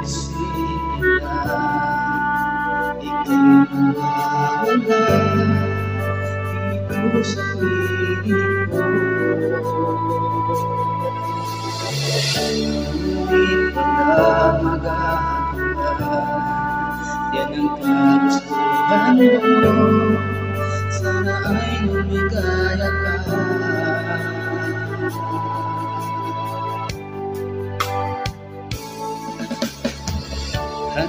Isipin na ika'y mawawala dito sa piling ko. Ngunit wala magagawa, yan ang kagustuhan mo. Sana ay lumigaya ka.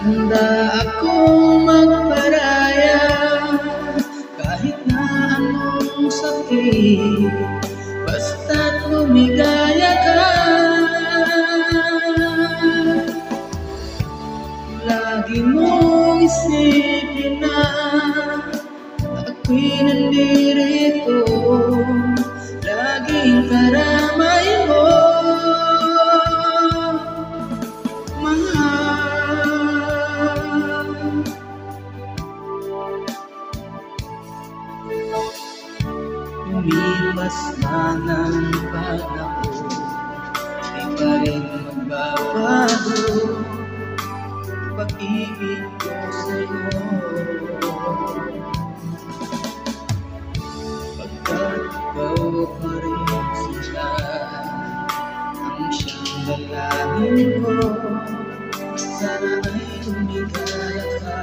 Handa akong magparaya kahit na anong sakit, basta't lumigaya ka. Lagi mong isipin na ako'y nandirito, laging karamay mo. Lumipas na ng panahon, di pa rin magbabago pag-ibig ko sa'yo. Pagkat ikaw pa rin sila ang siyang dalangin ko, sana ay lumigaya ka.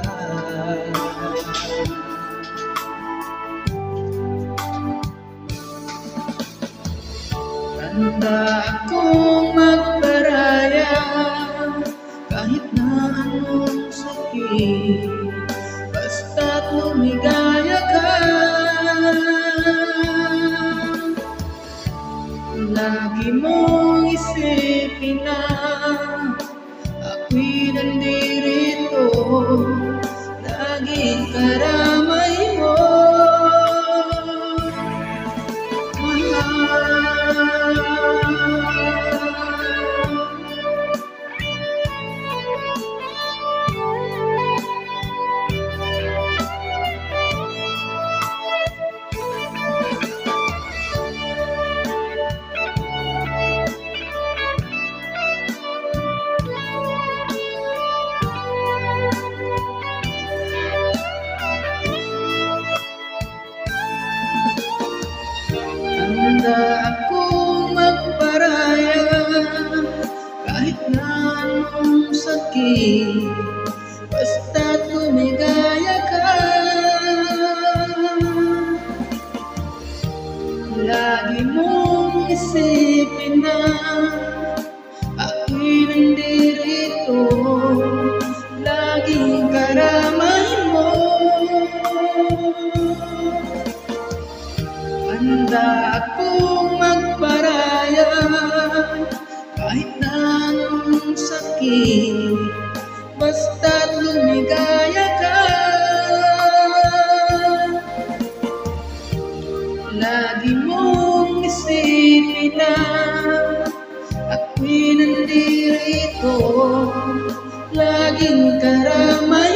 Handa akong magparaya kahit na anong sakit, basta't lumigaya ka. Lagi mong isipin na ako'y nandirito, laging karamay mo. Handa akong magparaya kahit na anong sakit, basta't lumigaya ka. Lagi mong isipin na ako'y nandirito, laging karamay mo. Handa akong magparaya kahit na anong sakit, basta't lumigaya ka. Lagi mong isipin na ako'y nandirito, laging karamay